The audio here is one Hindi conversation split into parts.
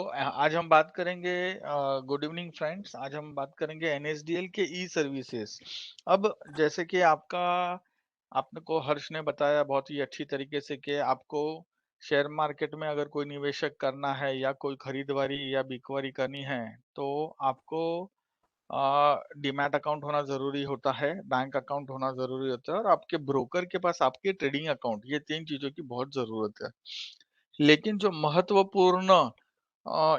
आज हम बात करेंगे गुड इवनिंग फ्रेंड्स। आज हम बात करेंगे एनएसडीएल के ई सर्विसेज। अब जैसे कि आपने को हर्ष ने बताया बहुत ही अच्छी तरीके से कि आपको शेयर मार्केट में अगर कोई निवेशक करना है या कोई खरीददारी या बिकवारी करनी है तो आपको डीमैट अकाउंट होना जरूरी होता है, बैंक अकाउंट होना जरूरी होता है और आपके ब्रोकर के पास आपके ट्रेडिंग अकाउंट, ये तीन चीजों की बहुत जरूरत है। लेकिन जो महत्वपूर्ण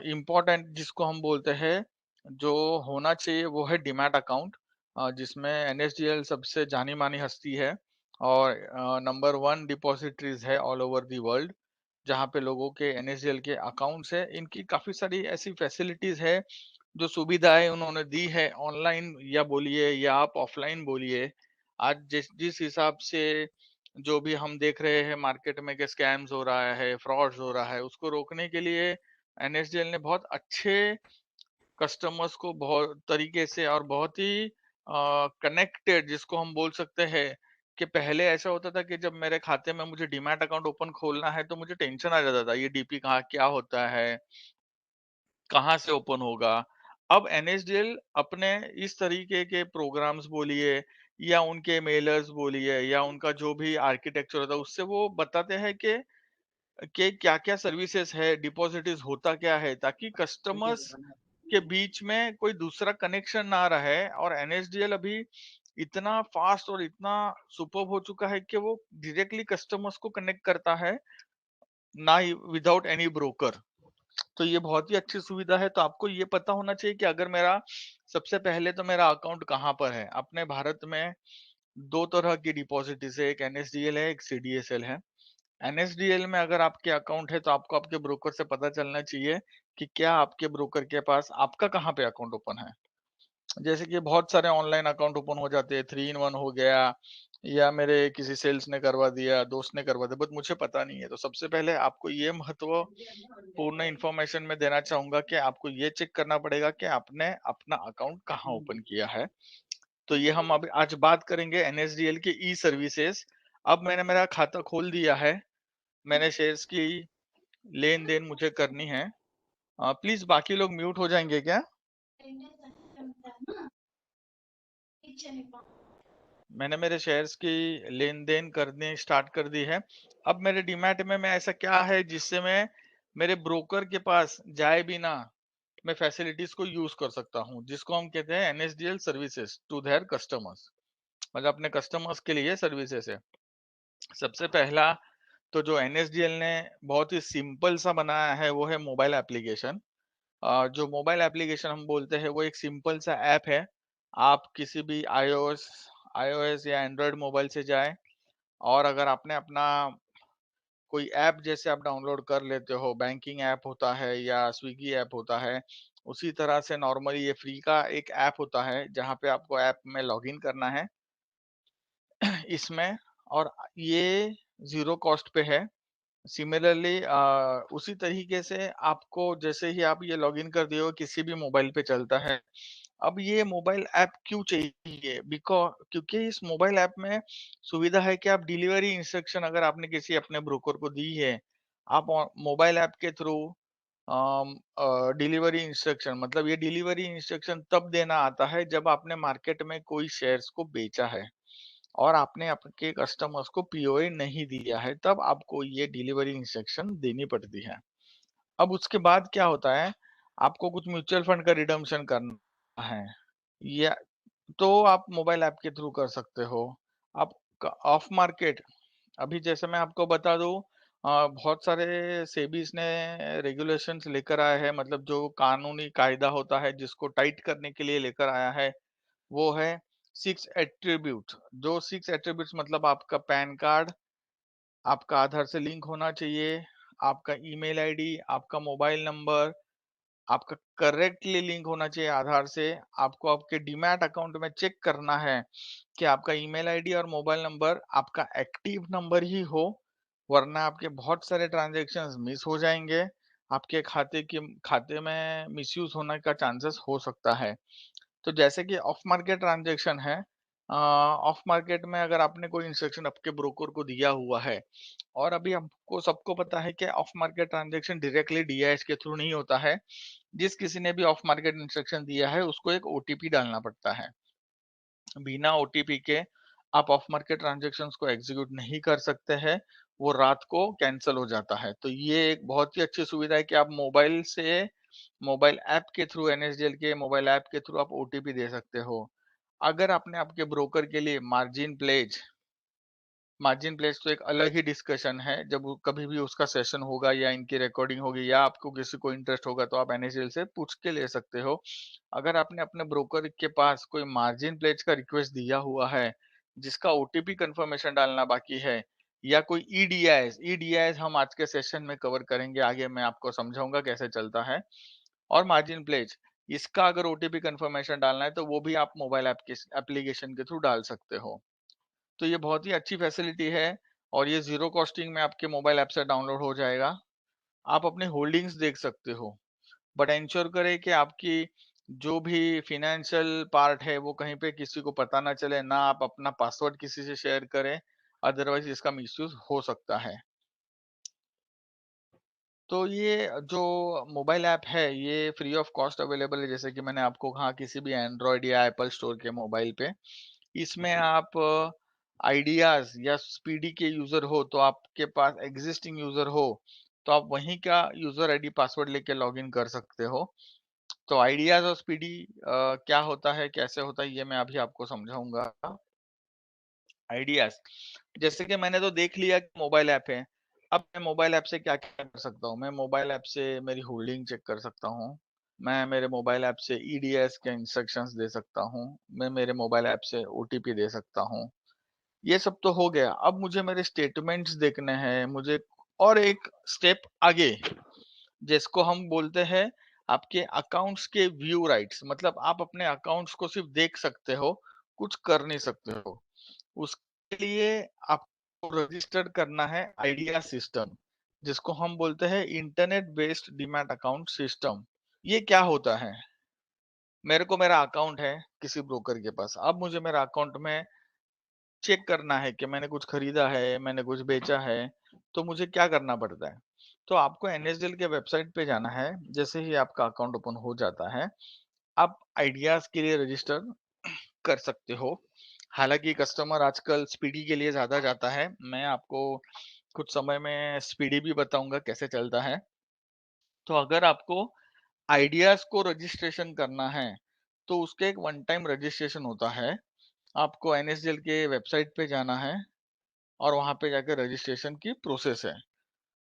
इम्पोर्टेंट जिसको हम बोलते हैं, जो होना चाहिए वो है डीमैट अकाउंट, जिसमें एनएसडीएल सबसे जानी-मानी हस्ती है और नंबर 1 डिपॉजिटरीज है ऑल ओवर द वर्ल्ड, जहाँ पे लोगों के एनएसडीएल के अकाउंट्स है। इनकी काफ़ी सारी ऐसी फैसिलिटीज़ है, जो सुविधाएँ उन्होंने दी है ऑनलाइन या बोलिए या आप ऑफलाइन बोलिए। आज जिस जिस हिसाब से जो भी हम देख रहे हैं मार्केट में कि स्कैम्स हो रहा है, फ्रॉड्स हो रहा है, उसको रोकने के लिए एनएसडीएल ने बहुत अच्छे कस्टमर्स को बहुत तरीके से और बहुत ही कनेक्टेड जिसको हम बोल सकते हैं कि पहले ऐसा होता था कि जब मेरे खाते में मुझे डीमैट अकाउंट ओपन खोलना है तो मुझे टेंशन आ जाता था, ये डीपी कहाँ क्या होता है, कहाँ से ओपन होगा। अब एनएसडीएल अपने इस तरीके के प्रोग्राम्स बोलिए या उनके मेलर्स बोलिए या उनका जो भी आर्किटेक्चर होता है उससे वो बताते हैं कि क्या-क्या सर्विसेज है, डिपॉजिटरीज होता क्या है, ताकि कस्टमर्स के बीच में कोई दूसरा कनेक्शन ना रहे। और एनएसडीएल अभी इतना फास्ट और इतना सुपर्ब हो चुका है कि वो डायरेक्टली कस्टमर्स को कनेक्ट करता है, ना ही विदाउट एनी ब्रोकर। तो ये बहुत ही अच्छी सुविधा है। तो आपको ये पता होना चाहिए कि अगर मेरा सबसे पहले तो मेरा अकाउंट कहाँ पर है। अपने भारत में 2 तरह की डिपॉजिटरीज है, एक एनएसडीएल है, एक सीडीएसएल है। एनएसडीएल में अगर आपके अकाउंट है तो आपको आपके ब्रोकर से पता चलना चाहिए कि क्या आपके ब्रोकर के पास आपका कहाँ पे अकाउंट ओपन है। जैसे कि बहुत सारे ऑनलाइन अकाउंट ओपन हो जाते हैं, 3 इन 1 हो गया या मेरे किसी सेल्स ने करवा दिया, दोस्त ने करवा दिया, बट मुझे पता नहीं है। तो सबसे पहले आपको ये महत्वपूर्ण इन्फॉर्मेशन मैं देना चाहूंगा कि आपको ये चेक करना पड़ेगा कि आपने अपना अकाउंट कहाँ ओपन किया है। तो ये हम अब आज बात करेंगे एनएसडीएल के ई सर्विसेज। अब मैंने मेरा खाता खोल दिया है, मैंने शेयर्स की लेन-देन मुझे करनी है। प्लीज़ बाकी लोग म्यूट हो जाएँगे क्या? मैंने मेरे शेयर्स की लेन-देन करनी स्टार्ट कर दी है। अब मेरे डीमैट में मैं ऐसा क्या है जिससे मैं मेरे ब्रोकर के पास जाए बिना मैं फैसिलिटीज़ को यूज़ कर सकता हूँ, जिसको हम कहते हैं NSDL services to their customers. मतलब अपने कस्टमर्स के लिए सर्विसेज़ है। सबसे पहला तो जो एनएसडीएल ने बहुत ही सिंपल सा बनाया है वो है मोबाइल एप्लीकेशन। जो मोबाइल एप्लीकेशन हम बोलते हैं वो एक सिंपल सा ऐप है। आप किसी भी आईओएस आईओएस या एंड्रॉयड मोबाइल से जाएँ और अगर आपने अपना कोई ऐप जैसे आप डाउनलोड कर लेते हो, बैंकिंग ऐप होता है या स्विगी ऐप होता है, उसी तरह से नॉर्मली ये फ्री का एक ऐप होता है, जहाँ पे आपको ऐप में लॉगिन करना है इसमें। और ये ज़ीरो कॉस्ट पे है। सिमिलरली उसी तरीके से आपको जैसे ही आप ये लॉगिन कर दिए हो किसी भी मोबाइल पे चलता है। अब ये मोबाइल ऐप क्यों चाहिए? क्योंकि इस मोबाइल ऐप में सुविधा है कि आप डिलीवरी इंस्ट्रक्शन अगर आपने किसी अपने ब्रोकर को दी है, आप मोबाइल ऐप के थ्रू डिलीवरी इंस्ट्रक्शन, मतलब ये डिलीवरी इंस्ट्रक्शन तब देना आता है जब आपने मार्केट में कोई शेयर्स को बेचा है और आपने आपके कस्टमर्स को पीओए नहीं दिया है, तब आपको ये डिलीवरी इंस्ट्रक्शन देनी पड़ती है। अब उसके बाद क्या होता है, आपको कुछ म्यूचुअल फंड का रिडम्पशन करना है या तो आप मोबाइल ऐप के थ्रू कर सकते हो। आप ऑफ मार्केट, अभी जैसे मैं आपको बता दूं, बहुत सारे सेबीज ने रेगुलेशंस लेकर आए हैं, मतलब जो कानूनी कायदा होता है जिसको टाइट करने के लिए लेकर आया है, वो है 6 एट्रीब्यूट। जो 6 एट्रीब्यूट्स मतलब आपका पैन कार्ड, आपका आधार से लिंक होना चाहिए, आपका ईमेल आईडी, आपका मोबाइल नंबर, आपका करेक्टली लिंक होना चाहिए आधार से। आपको आपके डीमैट अकाउंट में चेक करना है कि आपका ईमेल आईडी और मोबाइल नंबर आपका एक्टिव नंबर ही हो, वरना आपके बहुत सारे ट्रांजैक्शंस मिस हो जाएंगे। आपके खाते में मिसयूज होने का चांसेस हो सकता है। तो जैसे कि ऑफ मार्केट ट्रांजैक्शन है, ऑफ मार्केट में अगर आपने कोई इंस्ट्रक्शन आपके ब्रोकर को दिया हुआ है और अभी हमको सबको पता है कि of market transaction directly DIIs के थ्रू नहीं होता है। जिस किसी ने भी ऑफ मार्केट इंस्ट्रक्शन दिया है उसको एक ओटीपी डालना पड़ता है। बिना ओटीपी के आप ऑफ मार्केट ट्रांजैक्शंस को एग्जीक्यूट नहीं कर सकते हैं, वो रात को कैंसल हो जाता है। तो ये एक बहुत ही अच्छी सुविधा है कि आप मोबाइल ऐप के थ्रू एनएसडीएल के मोबाइल ऐप के थ्रू आप ओटीपी दे सकते हो। अगर आपने आपके ब्रोकर के लिए मार्जिन प्लेस तो एक अलग ही डिस्कशन है। जब कभी भी उसका सेशन होगा या इनकी रिकॉर्डिंग होगी या आपको किसी को इंटरेस्ट होगा तो आप एनएसडीएल से पूछ के ले सकते हो। अगर आपने अपने ब्रोकर के पास कोई मार्जिन प्लेज का रिक्वेस्ट दिया हुआ है जिसका ओटीपी कंफर्मेशन डालना बाकी है या कोई ईडीआईएस हम आज के सेशन में कवर करेंगे, आगे मैं आपको समझाऊंगा कैसे चलता है। और मार्जिन प्लेज इसका अगर ओटीपी कंफर्मेशन डालना है तो वो भी आप मोबाइल ऐप के एप्लीकेशन के थ्रू डाल सकते हो। तो ये बहुत ही अच्छी फैसिलिटी है और ये ज़ीरो कॉस्टिंग में आपके मोबाइल ऐप से डाउनलोड हो जाएगा। आप अपने होल्डिंग्स देख सकते हो, बट एंश्योर करें कि आपकी जो भी फाइनेंशियल पार्ट है वो कहीं पे किसी को पता ना चले, ना आप अपना पासवर्ड किसी से शेयर करें, अदरवाइज़ इसका मिसयूज़ हो सकता है। तो ये जो मोबाइल ऐप है ये फ्री ऑफ कॉस्ट अवेलेबल है, जैसे कि मैंने आपको कहा किसी भी एंड्रॉयड या एप्पल स्टोर के मोबाइल पे। इसमें आप आइडियाज या स्पीडी के यूजर हो तो आपके पास एग्जिस्टिंग यूजर हो तो आप वहीं का यूजर आईडी पासवर्ड लेके लॉगिन कर सकते हो। तो आइडियाज और स्पीडी क्या होता है कैसे होता है ये मैं अभी आपको समझाऊंगा। आइडियाज जैसे कि मैंने तो देख लिया कि मोबाइल ऐप है। अब मैं मोबाइल ऐप से क्या क्या कर सकता हूँ, मैं मोबाइल ऐप से मेरी होल्डिंग चेक कर सकता हूँ। मैं मेरे मोबाइल ऐप से ईडीएस के इंस्ट्रक्शंस दे सकता हूँ। मैं मेरे मोबाइल ऐप से ओटीपी दे सकता हूँ। ये सब तो हो गया, अब मुझे मेरे स्टेटमेंट्स देखने हैं, मुझे और एक स्टेप आगे जिसको हम बोलते हैं आपके अकाउंट्स के व्यू राइट्स, मतलब आप अपने अकाउंट्स को सिर्फ देख सकते हो, कुछ कर नहीं सकते हो। उसके लिए आपको रजिस्टर करना है आइडिया सिस्टम, जिसको हम बोलते हैं internet based demat account system. ये क्या होता है? मेरे को मेरा अकाउंट है किसी ब्रोकर के पास, अब मुझे मेरा अकाउंट में चेक करना है कि मैंने कुछ खरीदा है, मैंने कुछ बेचा है, तो मुझे क्या करना पड़ता है? तो आपको एनएसडीएल के वेबसाइट पे जाना है। जैसे ही आपका अकाउंट ओपन हो जाता है, आप आइडियाज़ के लिए रजिस्टर कर सकते हो। हालाँकि कस्टमर आजकल स्पीडी के लिए ज़्यादा जाता है। मैं आपको कुछ समय में स्पीडी भी बताऊँगा कैसे चलता है। तो अगर आपको आइडियाज़ को रजिस्ट्रेशन करना है, तो उसके एक वन टाइम रजिस्ट्रेशन होता है। आपको एनएसडीएल के वेबसाइट पे जाना है और वहाँ पे जाके रजिस्ट्रेशन की प्रोसेस है।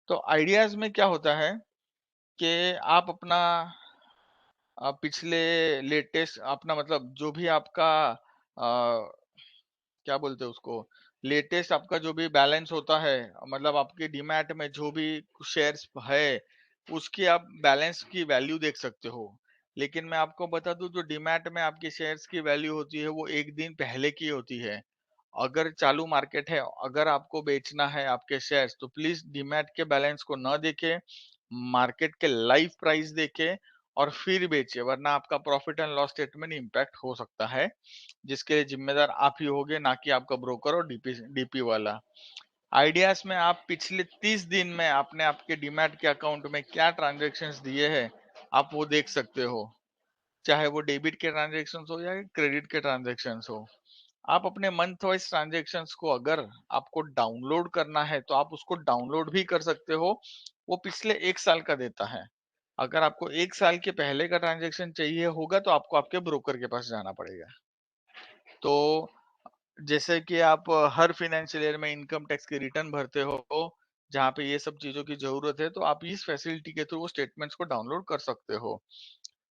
तो आइडियाज़ में क्या होता है कि आप अपना पिछले लेटेस्ट अपना मतलब जो भी आपका क्या बोलते हैं उसको, लेटेस्ट आपका जो भी बैलेंस होता है, मतलब आपके डीमैट में जो भी शेयर्स है, उसकी आप बैलेंस की वैल्यू देख सकते हो। लेकिन मैं आपको बता दूं जो डीमैट में आपके शेयर्स की वैल्यू होती है वो एक दिन पहले की होती है। अगर चालू मार्केट है, अगर आपको बेचना है आपके शेयर्स तो प्लीज डीमैट के बैलेंस को न देखे, मार्केट के लाइव प्राइस देखे और फिर बेचे, वरना आपका profit and loss statement impact हो सकता है, जिसके लिए जिम्मेदार आप ही होगे, ना कि आपका ब्रोकर और डीपी डीपी वाला। आइडियाज में आप पिछले 30 दिन में आपने आपके डीमैट के अकाउंट में क्या ट्रांजैक्शंस दिए हैं, आप वो देख सकते हो। चाहे वो डेबिट के ट्रांजैक्शंस हो या क्रेडिट के ट्रांजैक्शंस हो। आप अपने मंथ वाइज ट्रांजैक्शंस को अगर आपको डाउनलोड करना है तो आप उसको डाउनलोड भी कर सकते हो। वो पिछले 1 साल का देता है। अगर आपको 1 साल के पहले का ट्रांजैक्शन चाहिए होगा तो आपको आपके ब्रोकर के पास जाना पड़ेगा। तो जैसे कि आप हर फाइनेंशियल ईयर में इनकम टैक्स की रिटर्न भरते हो, जहाँ पे ये सब चीज़ों की ज़रूरत है, तो आप इस फैसिलिटी के थ्रू वो स्टेटमेंट्स को डाउनलोड कर सकते हो।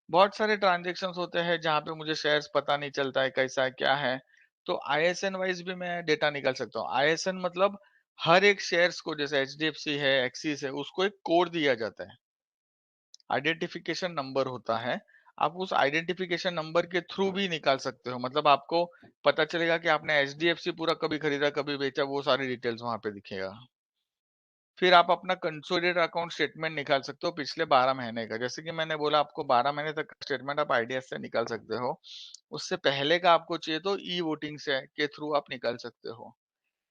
बहुत सारे ट्रांज़ैक्शंस होते हैं जहाँ पे मुझे शेयर्स पता नहीं चलता है कैसा है, क्या है, तो आईएसएन वाइज़ भी मैं डेटा निकाल सकता हूँ। आईएसएन मतलब हर एक शेयर्स को, जैसे एचडीएफसी है, एक्सिस है, उसको एक कोड दिया जाता है। आइडेंटिफिकेशन नंबर होता है। आप उस आइडेंटिफिकेशन नंबर के थ्रू भी निकाल सकते हो। मतलब आपको पता चलेगा कि आपने एचडीएफसी पूरा कभी खरीदा, कभी बेचा, वो सारी डिटेल्स वहाँ पे दिखेगा। फिर आप अपना कंसोलिडेटेड अकाउंट स्टेटमेंट निकाल सकते हो पिछले 12 महीने का। जैसे कि मैंने बोला आपको 12 महीने तक स्टेटमेंट आप आईडीएस से निकाल सकते हो। उससे पहले का आपको चाहिए तो ई वोटिंग से के थ्रू आप निकाल सकते हो।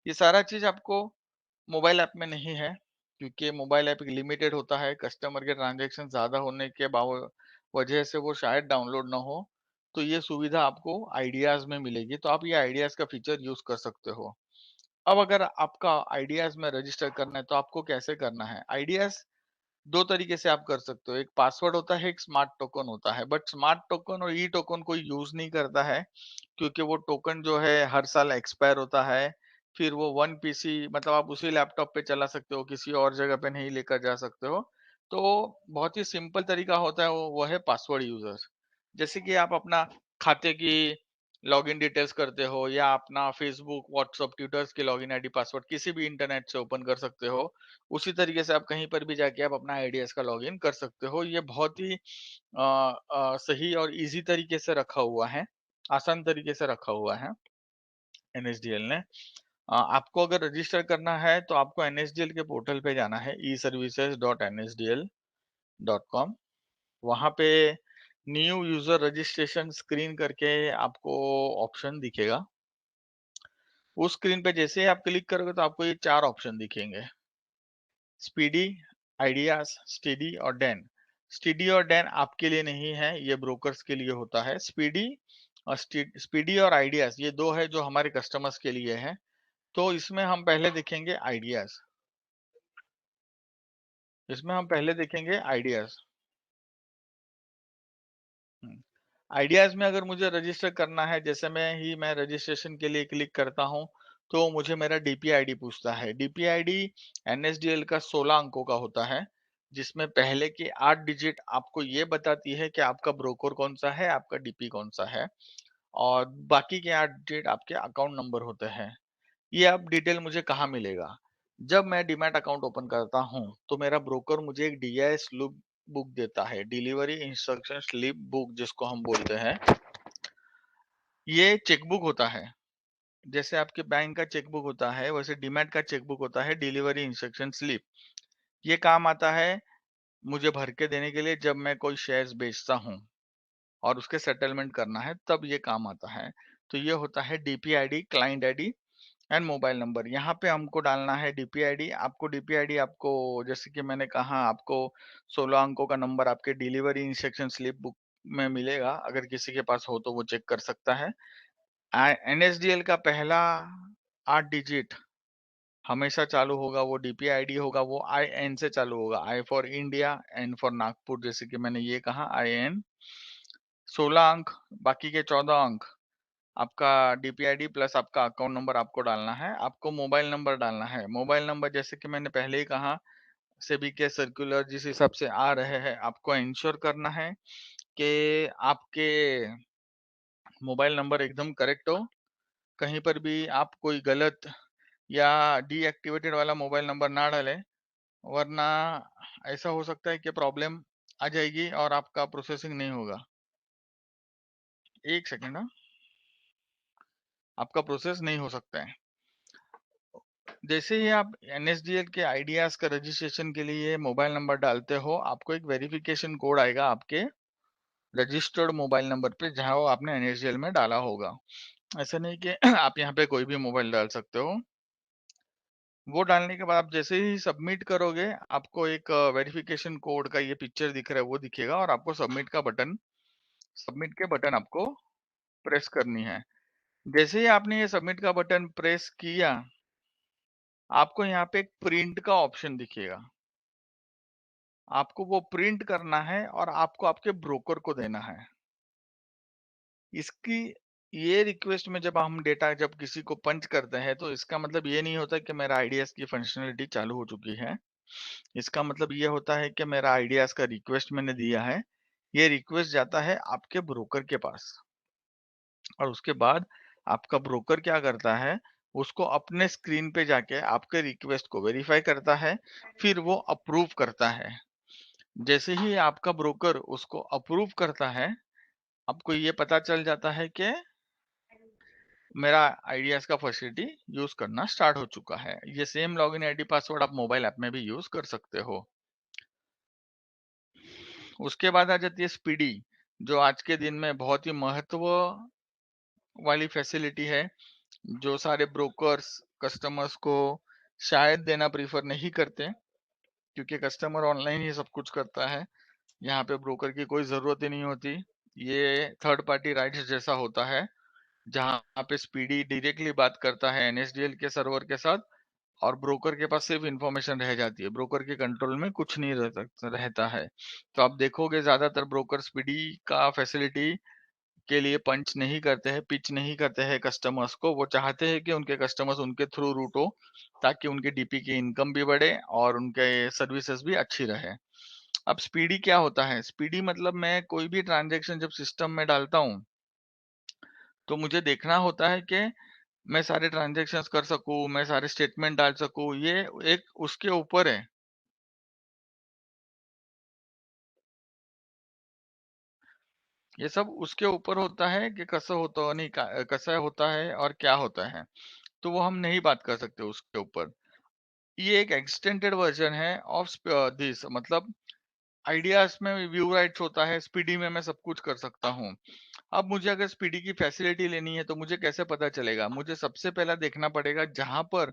ये सारा चीज आपको मोबाइल ऐप में नहीं है, क्योंकि मोबाइल ऐप लिमिटेड होता है, कस्टमर के ट्रांजैक्शन ज्यादा होने के वजह से वो शायद डाउनलोड ना हो। तो ये सुविधा आपको आइडियाज में मिलेगी, तो आप ये आइडियाज का फीचर यूज कर सकते हो। अब अगर आपका आइडियाज में रजिस्टर करना है तो आपको कैसे करना है? आइडियाज दो तरीके से आप कर सकते हो। एक पासवर्ड होता है, एक स्मार्ट टोकन होता है। बट स्मार्ट टोकन और ई टोकन कोई यूज नहीं करता है, क्योंकि वो टोकन जो है हर साल एक्सपायर होता है। फिर वो वन पीसी मतलब आप उसी लैपटॉप पे चला सकते हो, किसी और जगह पे नहीं लेकर जा सकते हो। तो बहुत ही सिंपल तरीका होता है, वो है पासवर्ड यूजर। जैसे कि आप अपना खाते की लॉगिन डिटेल्स करते हो, या अपना फेसबुक व्हाट्सएप ट्विटर्स के लॉगिन आईडी पासवर्ड किसी भी इंटरनेट से ओपन कर सकते हो। उसी तरीके से आप कहीं पर भी जाके आप अपना आईडीएस का लॉगिन कर सकते हो। ये बहुत ही सही और इजी तरीके से रखा हुआ है, आसान तरीके से रखा हुआ है एनएसडीएल ने। आपको अगर रजिस्टर करना है तो आपको एनएसडीएल के पोर्टल पे जाना है, eservices.nsdl.com। वहां पे न्यू यूजर रजिस्ट्रेशन स्क्रीन करके आपको ऑप्शन दिखेगा। उस स्क्रीन पे जैसे ही आप क्लिक करोगे तो आपको ये 4 ऑप्शन दिखेंगे, स्पीडी, आइडियाज, स्टेडी और डैन। स्टेडी और डैन आपके लिए नहीं है, ये ब्रोकर्स के लिए होता है। स्पीडी और आइडियाज ये दो है जो हमारे कस्टमर्स के लिए है। तो इसमें हम पहले देखेंगे आइडियाज। इसमें हम पहले देखेंगे आइडियाज। आइडियाज में अगर मुझे रजिस्टर करना है, जैसे मैं रजिस्ट्रेशन के लिए क्लिक करता हूं, तो मुझे मेरा डीपीआईडी पूछता है। डीपीआईडी एनएसडीएल का 16 अंकों का होता है, जिसमें पहले की 8 डिजिट आपको ये बताती है कि आपका ब्रोकर कौन सा है, आपका डीपी कौन सा है, और बाकी के 8 डिजिट आपके अकाउंट नंबर होते हैं। ये अब डिटेल मुझे कहाँ मिलेगा? जब मैं डीमैट अकाउंट ओपन करता हूँ तो मेरा ब्रोकर मुझे एक डीआईएस बुक देता है, डिलीवरी इंस्ट्रक्शन स्लिप बुक जिसको हम बोलते हैं। ये चेकबुक होता है, जैसे आपके बैंक का चेकबुक होता है वैसे डीमैट का चेकबुक होता है, डिलीवरी इंस्ट्रक्शन स्लिप। ये काम आता है मुझे भर के देने के लिए जब मैं कोई शेयर्स बेचता हूँ और उसके सेटलमेंट करना है, तब ये काम आता है। तो ये होता है DPID, client ID and mobile number. यहाँ पे हमको डालना है डीपीआईडी। आपको डीपीआईडी आपको जैसे कि मैंने कहा आपको 16 अंकों का नंबर आपके डिलीवरी इंस्ट्रक्शन स्लिप बुक में मिलेगा। अगर किसी के पास हो तो वो चेक कर सकता है। एनएसडीएल का पहला 8 डिजिट हमेशा चालू होगा, वो डीपीआईडी होगा, वो आई एन से चालू होगा। I for India, N for Nagpur, जैसे कि मैंने ये कहा आई एन। 16 अंक, बाकी के 14 अंक आपका डीपीआईडी प्लस आपका अकाउंट नंबर आपको डालना है। आपको मोबाइल नंबर डालना है। मोबाइल नंबर जैसे कि मैंने पहले ही कहा, सेबी के सर्कुलर जिस हिसाब से आ रहे हैं, आपको इंश्योर करना है कि आपके मोबाइल नंबर एकदम करेक्ट हो। कहीं पर भी आप कोई गलत या डीएक्टिवेटेड वाला मोबाइल नंबर ना डालें, वरना ऐसा हो सकता है कि प्रॉब्लम आ जाएगी और आपका प्रोसेसिंग नहीं होगा। एक सेकेंड, हाँ, आपका प्रोसेस नहीं हो सकता है। जैसे ही आप एनएसडीएल के आइडियाज का रजिस्ट्रेशन के लिए मोबाइल नंबर डालते हो, आपको एक वेरिफिकेशन कोड आएगा आपके रजिस्टर्ड मोबाइल नंबर पे, जहां वो आपने एनएसडीएल में डाला होगा। ऐसा नहीं कि आप यहाँ पे कोई भी मोबाइल डाल सकते हो। वो डालने के बाद आप जैसे ही सबमिट करोगे, आपको एक वेरिफिकेशन कोड का ये पिक्चर दिख रहा है, वो दिखेगा और आपको सबमिट के बटन आपको प्रेस करनी है। जैसे ही आपने ये सबमिट का बटन प्रेस किया, आपको यहाँ पे एक प्रिंट का ऑप्शन दिखेगा। आपको वो प्रिंट करना है और आपको आपके ब्रोकर को देना है। इसकी ये रिक्वेस्ट में जब हम डेटा जब किसी को पंच करते हैं, तो इसका मतलब ये नहीं होता कि मेरा आइडियाज की फंक्शनलिटी चालू हो चुकी है। इसका मतलब ये होता है कि मेरा आइडियाज का रिक्वेस्ट मैंने दिया है, ये रिक्वेस्ट जाता है आपके ब्रोकर के पास, और उसके बाद आपका ब्रोकर क्या करता है, उसको अपने स्क्रीन पे जाके आपके रिक्वेस्ट को वेरीफाई करता है, फिर वो अप्रूव करता है। जैसे ही आपका ब्रोकर उसको अप्रूव करता है, आपको ये पता चल जाता है कि मेरा आइडियाज का फैसिलिटी यूज करना स्टार्ट हो चुका है। ये सेम लॉगिन आईडी पासवर्ड आप मोबाइल ऐप में भी यूज कर सकते हो। उसके बाद आ जाती है स्पीडी, जो आज के दिन में बहुत ही महत्व वाली फैसिलिटी है, जो सारे ब्रोकर्स कस्टमर्स को शायद देना प्रीफर नहीं करते, क्योंकि कस्टमर ऑनलाइन ही सब कुछ करता है। यहाँ पे ब्रोकर की कोई जरूरत ही नहीं होती। ये थर्ड पार्टी राइट्स जैसा होता है, जहाँ पे स्पीडी डायरेक्टली बात करता है एनएसडीएल के सर्वर के साथ, और ब्रोकर के पास सिर्फ इंफॉर्मेशन रह जाती है, ब्रोकर के कंट्रोल में कुछ नहीं रहता है। तो आप देखोगे ज्यादातर ब्रोकर स्पीडी का फैसिलिटी के लिए पंच नहीं करते हैं, पिच नहीं करते हैं कस्टमर्स को। वो चाहते हैं कि उनके कस्टमर्स उनके थ्रू रूट हो, ताकि उनके डीपी की इनकम भी बढ़े और उनके सर्विसेज भी अच्छी रहे। अब स्पीडी क्या होता है? स्पीडी मतलब मैं कोई भी ट्रांजेक्शन जब सिस्टम में डालता हूँ, तो मुझे देखना होता है कि मैं सारे ट्रांजेक्शन्स कर सकूं, मैं सारे स्टेटमेंट डाल सकूं। ये एक उसके ऊपर है। ये सब उसके ऊपर होता है कि कैसा होता नहीं कैसा होता है और क्या होता है, तो वो हम नहीं बात कर सकते उसके ऊपर। ये एक एक्सटेंडेड वर्जन है ऑफ दिस, मतलब आइडियाज में व्यू राइट्स होता है, स्पीडी में मैं सब कुछ कर सकता हूँ। अब मुझे अगर स्पीडी की फैसिलिटी लेनी है तो मुझे कैसे पता चलेगा? मुझे सबसे पहला देखना पड़ेगा जहां पर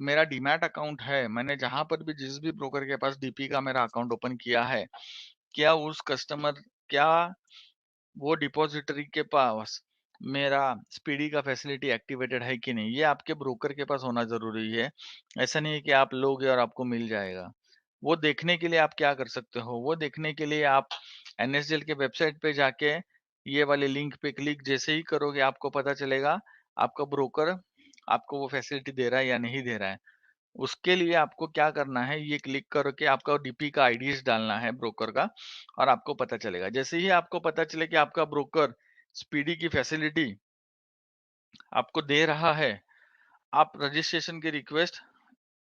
मेरा डीमैट अकाउंट है, मैंने जहां पर भी जिस भी ब्रोकर के पास डीपी का मेरा अकाउंट ओपन किया है, क्या उस कस्टमर, क्या वो डिपॉजिटरी के पास मेरा स्पीडी का फैसिलिटी एक्टिवेटेड है कि नहीं, ये आपके ब्रोकर के पास होना जरूरी है। ऐसा नहीं है कि आप लोगे और आपको मिल जाएगा। वो देखने के लिए आप क्या कर सकते हो? वो देखने के लिए आप एनएसडीएल के वेबसाइट पे जाके ये वाले लिंक पे क्लिक जैसे ही करोगे, आपको पता चलेगा आपका ब्रोकर आपको वो फैसिलिटी दे रहा है या नहीं दे रहा है। उसके लिए आपको क्या करना है, ये क्लिक करके आपका डीपी का आईडीज डालना है ब्रोकर का, और आपको पता चलेगा। जैसे ही आपको पता चले कि आपका ब्रोकर स्पीडी की फैसिलिटी आपको दे रहा है, आप रजिस्ट्रेशन की रिक्वेस्ट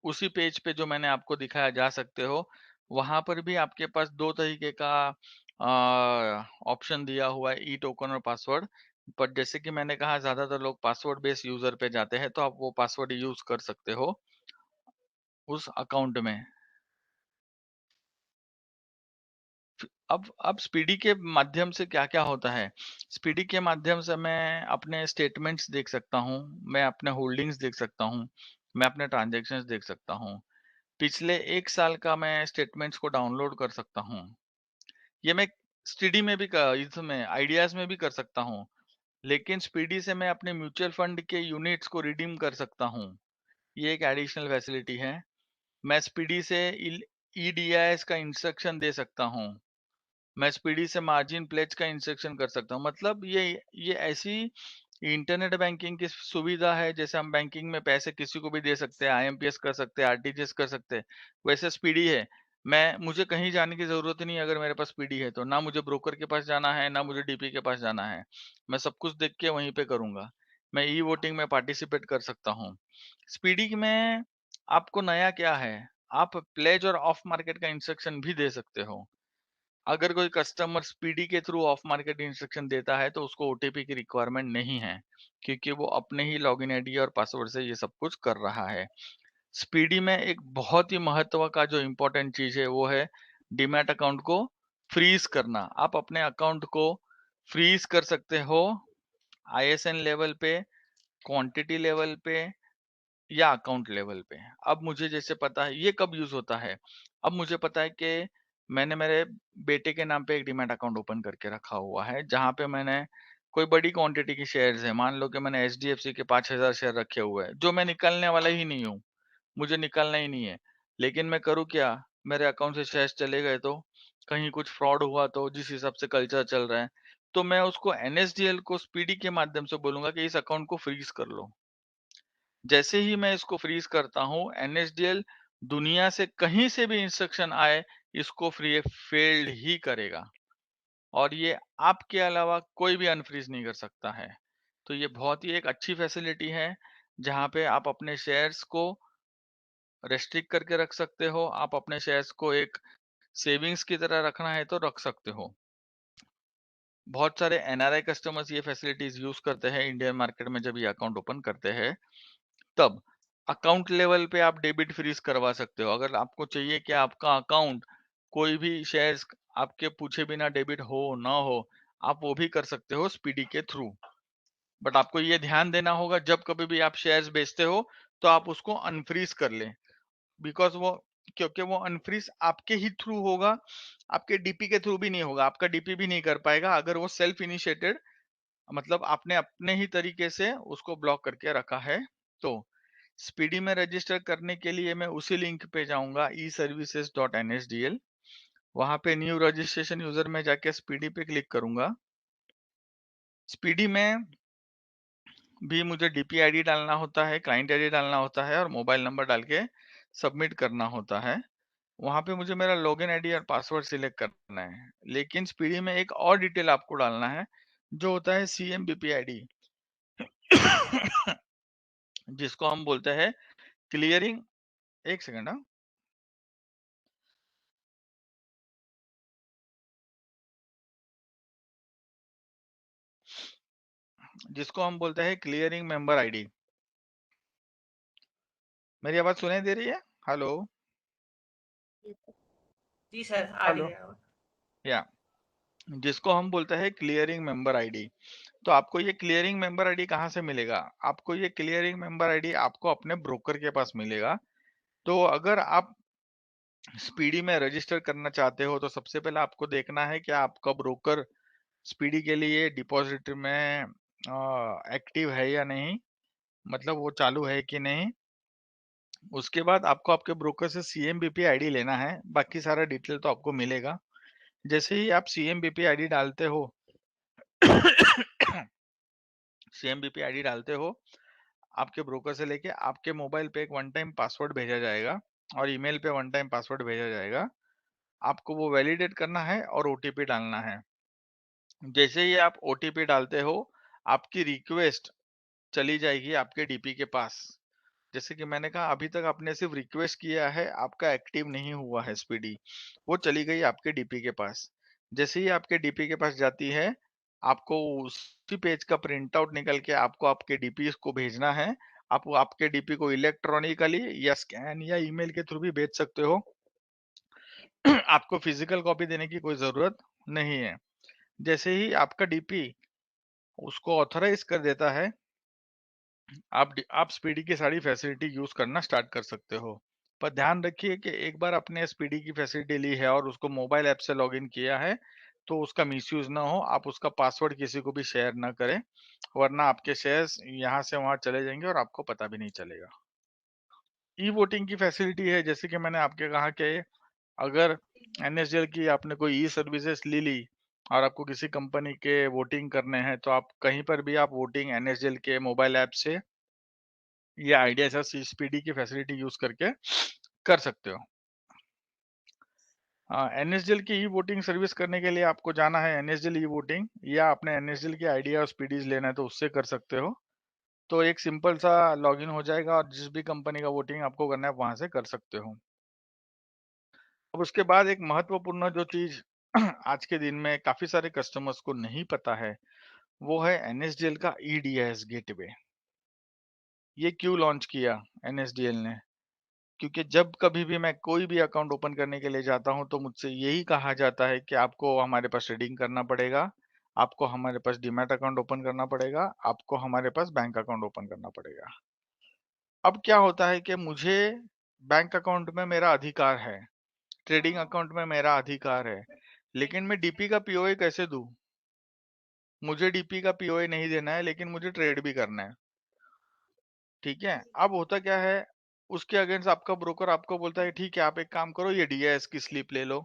उसी पेज पे जो मैंने आपको दिखाया जा सकते हो। वहां पर भी आपके पास दो तरीके का ऑप्शन दिया हुआ है, ई टोकन और पासवर्ड। पर जैसे कि मैंने कहा, ज्यादातर लोग पासवर्ड बेस्ड यूजर पे जाते हैं, तो आप वो पासवर्ड यूज कर सकते हो उस अकाउंट में। अब स्पीडी के माध्यम से क्या-क्या होता है? स्पीडी के माध्यम से मैं अपने स्टेटमेंट्स देख सकता हूँ, मैं अपने होल्डिंग्स देख सकता हूँ, मैं अपने ट्रांज़ैक्शंस देख सकता हूँ। पिछले 1 साल का मैं स्टेटमेंट्स को डाउनलोड कर सकता हूँ। ये मैं स्टडी में भी क इसमें आइडियाज़ में भी कर सकता हूँ, लेकिन स्पीडी से मैं अपने म्यूचुअल फंड के यूनिट्स को रिडीम कर सकता हूँ। ये एक एडिशनल फैसिलिटी है। मैं स्पीडी से इल ईडीआईएस का इंस्ट्रक्शन दे सकता हूँ। मैं स्पीडी से मार्जिन प्लेज का इंस्ट्रक्शन कर सकता हूँ। मतलब ये ऐसी इंटरनेट बैंकिंग की सुविधा है, जैसे हम बैंकिंग में पैसे किसी को भी दे सकते हैं, आईएमपीएस कर सकते हैं, आरटीजीएस कर सकते हैं, वैसे स्पीडी है। मैं मुझे कहीं जाने की जरूरत ही नहीं है, अगर मेरे पास स्पीडी है तो। ना मुझे ब्रोकर के पास जाना है, ना मुझे डीपी के पास जाना है। मैं सब कुछ देख के वहीं पे करूंगा। मैं ई वोटिंग में पार्टिसिपेट कर सकता हूँ। स्पीडी में आपको नया क्या है, आप प्लेज और ऑफ मार्केट का इंस्ट्रक्शन भी दे सकते हो। अगर कोई कस्टमर स्पीडी के थ्रू ऑफ मार्केट इंस्ट्रक्शन देता है, तो उसको ओटीपी की रिक्वायरमेंट नहीं है, क्योंकि वो अपने ही लॉगिन आईडी और पासवर्ड से ये सब कुछ कर रहा है। स्पीडी में एक बहुत ही महत्व का जो इम्पोर्टेंट चीज है, वो है डीमैट अकाउंट को फ्रीज करना। आप अपने अकाउंट को फ्रीज कर सकते हो आईएसएन लेवल पे, क्वांटिटी लेवल पे, या अकाउंट लेवल पे। अब मुझे जैसे पता है ये कब यूज होता है। अब मुझे पता है कि मैंने मेरे बेटे के नाम पे एक डीमैट अकाउंट ओपन करके रखा हुआ है, जहां पे मैंने कोई बड़ी क्वांटिटी की शेयर्स है, मान लो कि मैंने एचडीएफसी के 5,000 शेयर रखे हुए हैं, जो मैं निकालने वाला ही नहीं हूँ, मुझे निकालना ही नहीं है। लेकिन मैं करूँ क्या? मेरे अकाउंट से शेयर्स चले गए तो, कहीं कुछ फ्रॉड हुआ तो, जिस हिसाब से कल्चर चल रहा है, तो मैं उसको एनएसडीएल को स्पीडी के माध्यम से बोलूंगा कि इस अकाउंट को फ्रीज कर लो। जैसे ही मैं इसको फ्रीज करता हूँ, एनएसडीएल दुनिया से कहीं से भी इंस्ट्रक्शन आए, इसको फ्री फेल्ड ही करेगा, और ये आपके अलावा कोई भी अनफ्रीज नहीं कर सकता है। तो ये बहुत ही एक अच्छी फैसिलिटी है, जहाँ पे आप अपने शेयर्स को रेस्ट्रिक्ट करके रख सकते हो। आप अपने शेयर्स को एक सेविंग्स की तरह रखना है तो रख सकते हो। बहुत सारे एनआरआई कस्टमर्स ये फैसिलिटीज यूज करते हैं इंडियन मार्केट में जब ये अकाउंट ओपन करते हैं। तब अकाउंट लेवल पे आप डेबिट फ्रीज करवा सकते हो। अगर आपको चाहिए कि आपका अकाउंट कोई भी शेयर्स आपके पूछे बिना डेबिट हो ना हो, आप वो भी कर सकते हो स्पीडी के थ्रू। बट आपको ये ध्यान देना होगा, जब कभी भी आप शेयर्स बेचते हो तो आप उसको अनफ्रीज कर लें, बिकॉज वो क्योंकि वो अनफ्रीज आपके ही थ्रू होगा, आपके डीपी के थ्रू भी नहीं होगा। आपका डीपी भी नहीं कर पाएगा अगर वो सेल्फ इनिशिएटेड, मतलब आपने अपने ही तरीके से उसको ब्लॉक करके रखा है। तो स्पीडी में रजिस्टर करने के लिए मैं उसी लिंक पे जाऊंगा, eservices.nsdl। वहां पे न्यू रजिस्ट्रेशन यूजर में जाके स्पीडी पे क्लिक करूंगा। स्पीडी में भी मुझे डीपी आईडी डालना होता है, क्लाइंट आईडी डालना होता है और मोबाइल नंबर डाल के सबमिट करना होता है। वहां पे मुझे मेरा लॉगिन आईडी और पासवर्ड सिलेक्ट करना है। लेकिन स्पीडी में एक और डिटेल आपको डालना है, जो होता है CMBP आईडी, जिसको हम बोलते हैं क्लियरिंग। एक सेकंड, हाँ, जिसको हम बोलते हैं क्लियरिंग मेंबर आईडी। मेरी आवाज सुनाई दे रही है? हेलो? जी सर, आ रही हेलो? है आवाज़। या जिसको हम बोलते हैं क्लियरिंग मेंबर आईडी। तो आपको ये क्लियरिंग मेंबर आईडी कहाँ से मिलेगा? आपको ये क्लियरिंग मेंबर आईडी आपको अपने ब्रोकर के पास मिलेगा। तो अगर आप स्पीडी में रजिस्टर करना चाहते हो तो सबसे पहले आपको देखना है कि आपका ब्रोकर स्पीडी के लिए डिपॉजिट में एक्टिव है या नहीं, मतलब वो चालू है कि नहीं। उसके बाद आपको आपके ब्रोकर से CMBP आईडी लेना है, बाकी सारा डिटेल तो आपको मिलेगा। जैसे ही आप CMBP आईडी डालते हो CMBP आईडी डालते हो, आपके ब्रोकर से लेके आपके मोबाइल पे एक वन टाइम पासवर्ड भेजा जाएगा और ईमेल पे वन टाइम पासवर्ड भेजा जाएगा। आपको वो वैलिडेट करना है और OTP डालना है। जैसे ही आप OTP डालते हो, आपकी रिक्वेस्ट चली जाएगी आपके डीपी के पास। जैसे कि मैंने कहा, अभी तक आपने सिर्फ रिक्वेस्ट किया है, आपका एक्टिव नहीं हुआ है स्पीडी, वो चली गई आपके डीपी के पास। जैसे ही आपके डीपी के पास जाती है, आपको उसी पेज का प्रिंट आउट निकल के आपको आपके डीपी को भेजना है। आप आपके डीपी को इलेक्ट्रॉनिकली या स्कैन या ईमेल के थ्रू भी भेज सकते हो। आपको फिजिकल कॉपी देने की कोई जरूरत नहीं है। जैसे ही आपका डीपी उसको ऑथराइज कर देता है, आप स्पीडी की सारी फैसिलिटी यूज करना स्टार्ट कर सकते हो। पर ध्यान रखिए कि एक बार आपने स्पीडी की फैसिलिटी ली है और उसको मोबाइल ऐप से लॉगिन किया है, तो उसका मिसयूज ना हो। आप उसका पासवर्ड किसी को भी शेयर ना करें, वरना आपके शेयर्स यहाँ से वहां चले जाएंगे और आपको पता भी नहीं चलेगा। ई वोटिंग की फैसिलिटी है, जैसे कि मैंने आपके कहा कि अगर NSDL की आपने कोई ई सर्विसेज ले ली और आपको किसी कंपनी के वोटिंग करने हैं, तो आप कहीं पर भी आप वोटिंग NSDL के मोबाइल ऐप से ये आइडिया सर स्पीडी की फैसिलिटी यूज करके कर सकते हो। NSDL की ई वोटिंग सर्विस करने के लिए आपको जाना है NSDL ई वोटिंग, या आपने NSDL की आइडिया और स्पीडीज लेना है तो उससे कर सकते हो। तो एक सिंपल सा लॉगिन हो जाएगा और जिस भी कंपनी का वोटिंग आपको करना है वहां से कर सकते हो। अब उसके बाद एक महत्वपूर्ण जो चीज आज के दिन में काफी सारे कस्टमर्स को नहीं पता है, वो है NSDL का EDIS गेटवे। ये क्यों लॉन्च किया NSDL ने? क्योंकि जब कभी भी मैं कोई भी अकाउंट ओपन करने के लिए जाता हूं तो मुझसे यही कहा जाता है कि आपको हमारे पास ट्रेडिंग करना पड़ेगा, आपको हमारे पास डीमैट अकाउंट ओपन करना पड़ेगा, आपको हमारे पास बैंक अकाउंट ओपन करना पड़ेगा। अब क्या होता है कि मुझे बैंक अकाउंट में मेरा अधिकार है, ट्रेडिंग अकाउंट में मेरा अधिकार है, लेकिन मैं डीपी का पीओए कैसे दूं? मुझे डीपी का पीओए नहीं देना है, लेकिन मुझे ट्रेड भी करना है। ठीक है, अब होता क्या है, उसके अगेंस्ट आपका ब्रोकर आपको बोलता है ठीक है, आप एक काम करो, ये DIS की स्लिप ले लो,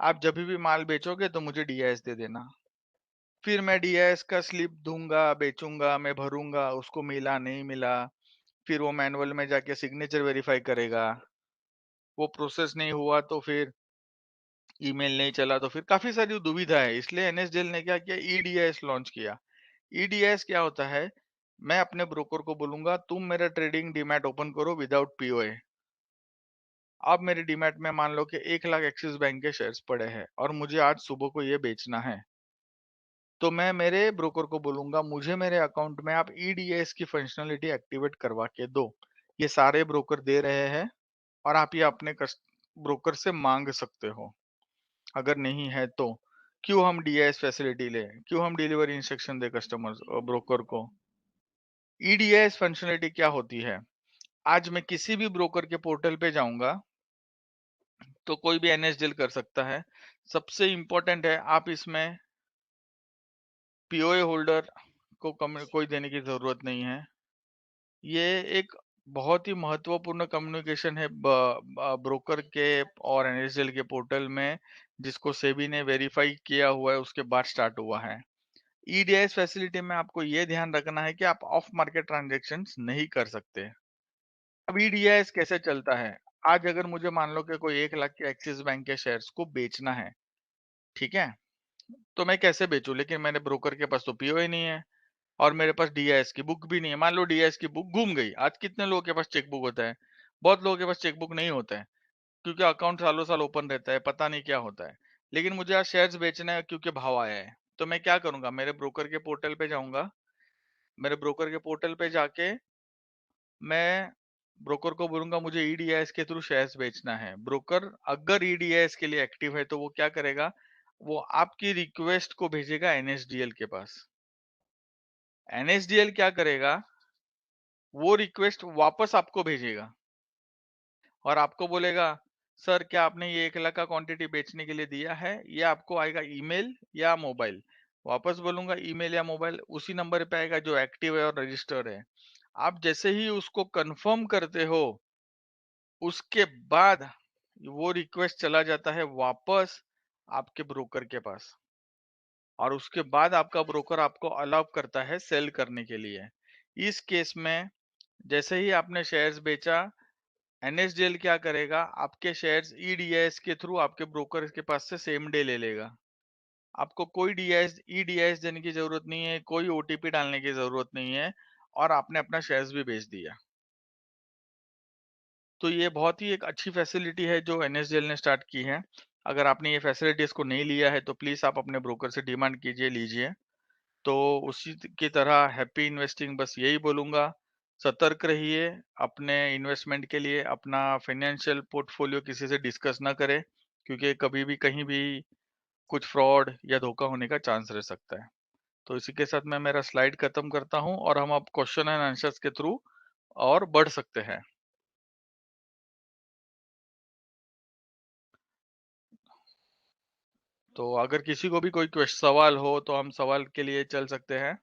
आप जब भी माल बेचोगे तो मुझे DIS दे देना। फिर मैं DIS का स्लिप दूंगा, बेचूंगा, मैं भरूंगा, उसको मिला नहीं मिला, फिर वो मैनुअल में जाके सिग्नेचर वेरीफाई करेगा, वो प्रोसेस नहीं हुआ तो फिर ईमेल नहीं चला तो फिर काफी सारी दुविधा है। इसलिए NSDL ने क्या किया, EDIS लॉन्च किया। EDIS क्या होता है, मैं अपने ब्रोकर को बोलूंगा तुम मेरा ट्रेडिंग डीमैट ओपन करो विदाउट पीओए। अब मेरे डीमैट में मान लो कि 1 लाख एक्सिस बैंक के शेयर्स पड़े हैं और मुझे आज सुबह को ये बेचना है। तो मैं मेरे ब्रोकर को बोलूंगा मुझे मेरे अकाउंट में आप ईडीएस की फंक्शनलिटी एक्टिवेट करवा के दो। ये सारे ब्रोकर दे रहे हैं और आप ये अपने ब्रोकर से मांग सकते हो। अगर नहीं है तो क्यों हम डीएस फैसिलिटी लें, क्यों हम डिलीवरी इंस्ट्रक्शन दे कस्टमर ब्रोकर को। ईडीएस फंक्शनलिटी क्या होती है, आज मैं किसी भी ब्रोकर के पोर्टल पे जाऊंगा तो कोई भी एनएसडीएल कर सकता है। सबसे इंपॉर्टेंट है आप इसमें पीओए होल्डर को कोई देने की जरूरत नहीं है। ये एक बहुत ही महत्वपूर्ण कम्युनिकेशन है ब्रोकर के और एनएसडीएल के पोर्टल में, जिसको सेबी ने वेरीफाई किया हुआ है, उसके बाद स्टार्ट हुआ है। ईडीएस फैसिलिटी में आपको ये ध्यान रखना है कि आप ऑफ मार्केट ट्रांजैक्शंस नहीं कर सकते। अब ईडीएस कैसे चलता है, आज अगर मुझे मान लो कि कोई 1 लाख के एक्सिस बैंक के शेयर्स को बेचना है, ठीक है, तो मैं कैसे बेचूं, लेकिन मैंने ब्रोकर के पास तो पीओए नहीं है और मेरे पास डीआईएस की बुक भी नहीं है। मान लो डीआईएस की बुक गुम गई, आज कितने लोगों के पास चेक बुक होता है, बहुत लोगों के पास चेक बुक नहीं होता है, क्योंकि अकाउंट सालों साल ओपन रहता है, पता नहीं क्या होता है। लेकिन मुझे आज शेयर्स बेचना है क्योंकि भाव आया है, तो मैं क्या करूंगा, मेरे ब्रोकर के पोर्टल पे जाऊंगा। मेरे ब्रोकर के पोर्टल पे जाके मैं ब्रोकर को बोलूंगा मुझे ईडीएस के थ्रू शेयर्स बेचना है। ब्रोकर अगर ईडीएस के लिए एक्टिव है तो वो क्या करेगा, वो आपकी रिक्वेस्ट को भेजेगा एनएसडीएल के पास। एनएसडीएल क्या करेगा, वो रिक्वेस्ट वापस आपको भेजेगा और आपको बोलेगा सर क्या आपने ये 1 लाख का क्वांटिटी बेचने के लिए दिया है। ये आपको आएगा ईमेल या मोबाइल। वापस बोलूंगा ईमेल या मोबाइल उसी नंबर पे आएगा जो एक्टिव है और रजिस्टर्ड है। आप जैसे ही उसको कंफर्म करते हो, उसके बाद वो रिक्वेस्ट चला जाता है वापस आपके ब्रोकर के पास और उसके बाद आपका ब्रोकर आपको अलाउ करता है सेल करने के लिए। इस केस में जैसे ही आपने शेयर्स बेचा, एनएसडीएल क्या करेगा, आपके शेयर्स ईडीएस के थ्रू आपके ब्रोकर के पास से सेम डे ले लेगा। आपको कोई डीएस ईडीएस देने की जरूरत नहीं है, कोई ओटीपी डालने की जरूरत नहीं है और आपने अपना शेयर्स भी बेच दिया। तो ये बहुत ही एक अच्छी फैसिलिटी है जो एनएसडीएल ने स्टार्ट की है। अगर आपने ये फैसिलिटीज को नहीं लिया है तो प्लीज आप अपने ब्रोकर से डिमांड कीजिए, लीजिए। तो उसी की तरह हैप्पी इन्वेस्टिंग, बस यही बोलूंगा। सतर्क रहिए अपने इन्वेस्टमेंट के लिए। अपना फाइनेंशियल पोर्टफोलियो किसी से डिस्कस ना करें, क्योंकि कभी भी कहीं भी कुछ फ्रॉड या धोखा होने का चांस रह सकता है। तो इसी के साथ मैं मेरा स्लाइड खत्म करता हूं और हम अब क्वेश्चन एंड आंसर्स के थ्रू और बढ़ सकते हैं। तो अगर किसी को भी कोई सवाल हो तो हम सवाल के लिए चल सकते हैं।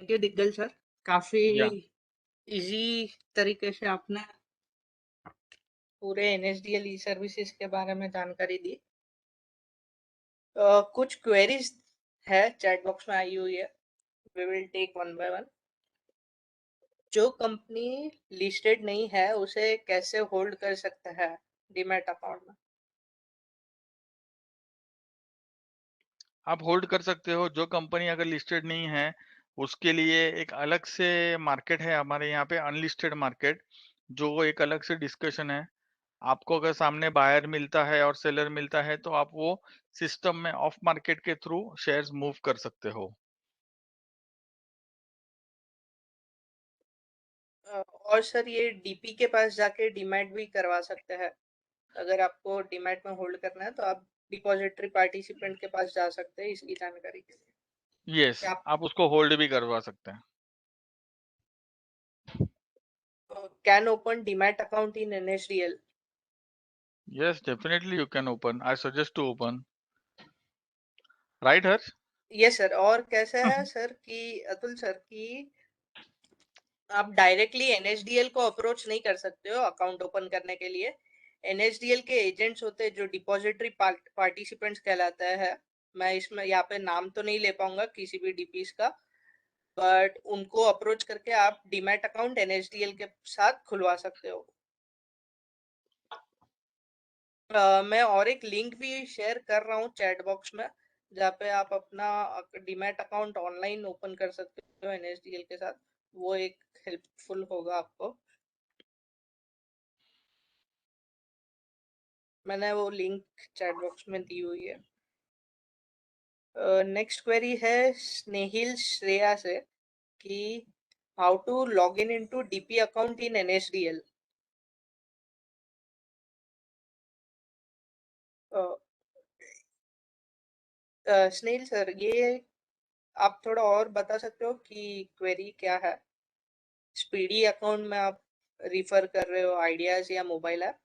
थैंक यू दिग्गज सर। काफी या इजी तरीके से आपने पूरे एनएसडीएल ई सर्विसेज के बारे में जानकारी दी। कुछ क्वेरीज है चैट बॉक्स में आई हुई है, we will take one by one. जो कंपनी लिस्टेड नहीं है उसे कैसे होल्ड कर सकता है डीमैट अकाउंट में? आप होल्ड कर सकते हो। जो कंपनी अगर लिस्टेड नहीं है उसके लिए एक अलग से मार्केट है हमारे यहाँ पे, अनलिस्टेड मार्केट, जो एक अलग से डिस्कशन है। आपको अगर सामने बायर मिलता है और सेलर मिलता है तो आप वो सिस्टम में ऑफ मार्केट के थ्रू शेयर्स मूव कर सकते हो। और सर ये डीपी के पास जाके डीमैट भी करवा सकते हैं। अगर आपको डीमैट में होल्ड करना है तो आप डिपॉजिटरी पार्टिसिपेंट के पास जा सकते हैं इसकी जानकारी के लिए। यस, क्या आप उसको होल्ड भी करवा सकते हैं। आप can open demat account in NSDL? Yes, definitely you can open, I suggest to open, right Harsh? Yeah sir, और कैसा है सर कि अतुल सर कि आप डायरेक्टली एनएसडीएल को अप्रोच नहीं कर सकते हो अकाउंट ओपन करने के लिए। एनएसडीएल के एजेंट्स होते हैं जो डिपॉजिटरी पार्टिसिपेंट्स कहलाता है। मैं इसमें यहाँ पे नाम तो नहीं ले पाऊंगा किसी भी डीपीस का, बट उनको अप्रोच करके आप डीमैट अकाउंट एनएसडीएल के साथ खुलवा सकते हो। मैं और एक लिंक भी शेयर कर रहा हूँ चैट बॉक्स में, जहाँ पे आप अपना डीमैट अकाउंट ऑनलाइन ओपन कर सकते हो एनएसडीएल के साथ। वो एक हेल्पफुल होगा आपको। मैंने वो लिंक चैट बॉक्स में दी हुई है। नेक्स्ट क्वेरी है स्नेहिल श्रेया से कि how to log in into DP account in NSDL. Snehil sir, ये आप थोड़ा और बता सकते हो कि क्वेरी क्या है? स्पीडी अकाउंट में आप रिफर कर रहे हो आइडियाज या मोबाइल ऐप?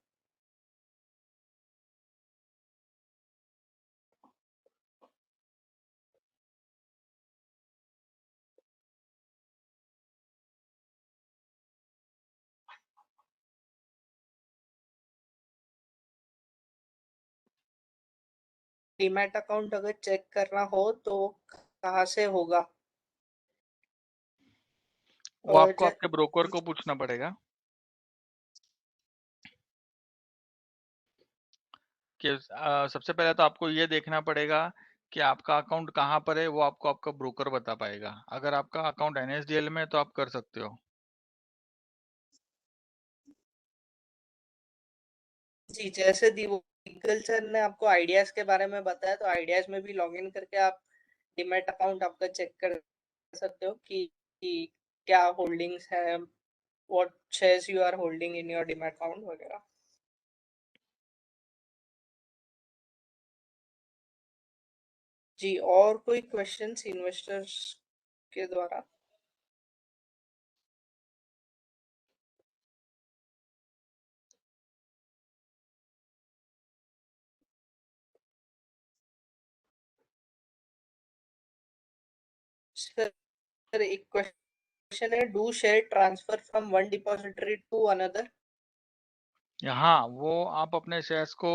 डीमैट अकाउंट अगर चेक करना हो तो कहाँ से होगा? वो आपको ज- आपके ब्रोकर को पूछना पड़ेगा कि सबसे पहले तो आपको ये देखना पड़ेगा कि आपका अकाउंट कहाँ पर है, वो आपको आपका ब्रोकर बता पाएगा। अगर आपका अकाउंट एनएसडीएल में है तो आप कर सकते हो। जी, जैसे दीपल सर ने आपको आइडियाज के बारे में बताया, तो आइडियाज में भी लॉगिन करके आप डीमैट अकाउंट आपका चेक कर सकते हो कि क्या होल्डिंग्स है, what shares you are holding in your demat account वगैरह। जी, और कोई क्वेश्चंस इन्वेस्टर्स के द्वारा? सर, एक क्वेश्चन है, do share transfer from one depository to another? हाँ, वो आप अपने शेयर्स को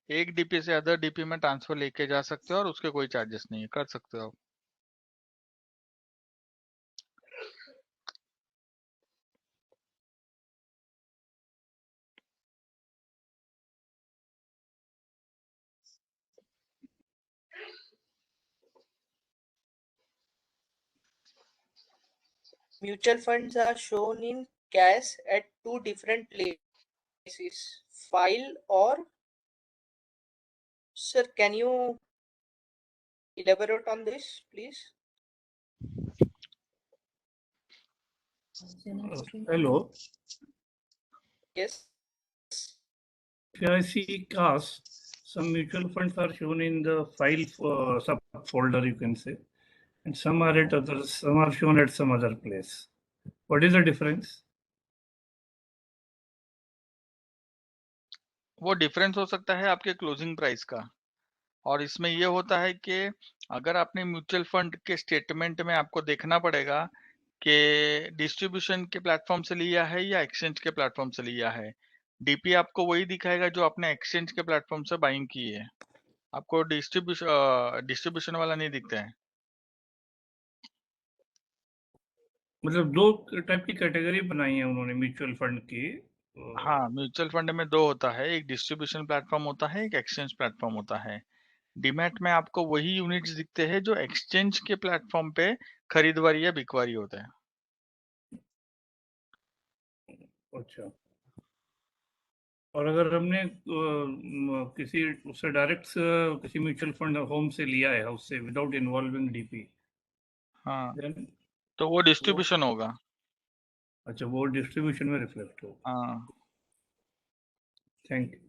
एक डीपी से अदर डीपी में ट्रांसफर लेके जा सकते हो और उसके कोई चार्जेस नहीं है, कर सकते हो। Mutual funds are shown in cash at two different places. File or sir, can you elaborate on this, please? Hello. Yes. If I see CAS, some mutual funds are shown in the file subfolder, you can say, and some are at others, some are shown at some other place. What is the difference? वो डिफरेंस हो सकता है आपके क्लोजिंग प्राइस का, और इसमें ये होता है कि अगर आपने म्यूचुअल फंड के स्टेटमेंट में आपको देखना पड़ेगा कि डिस्ट्रीब्यूशन के प्लेटफॉर्म से लिया है या एक्सचेंज के प्लेटफॉर्म से लिया है। डीपी आपको वही दिखाएगा जो आपने एक्सचेंज के प्लेटफॉर्म से बाइंग की है, आपको डिस्ट्रीब्यूशन वाला नहीं दिखता है। मतलब दो टाइप की कैटेगरी बनाई है उन्होंने म्यूचुअल फंड की। हाँ, म्यूचुअल फंड में दो होता है, एक डिस्ट्रीब्यूशन प्लेटफॉर्म होता है, एक एक्सचेंज प्लेटफॉर्म होता है। डीमैट में आपको वही यूनिट्स दिखते हैं जो एक्सचेंज के प्लेटफॉर्म पे खरीदवारी या बिकवारी होता है। अच्छा, और अगर हमने किसी उससे डायरेक्ट किसी म्यूचुअल फंड होम से लिया है, हाउस से, विदाउट इन्वॉल्विंग डीपी, हाँ, देन तो वो वो, डिस्ट्रीब्यूशन होगा। अच्छा, वो डिस्ट्रीब्यूशन में रिफ्लेक्ट होगा। हाँ। Thank you.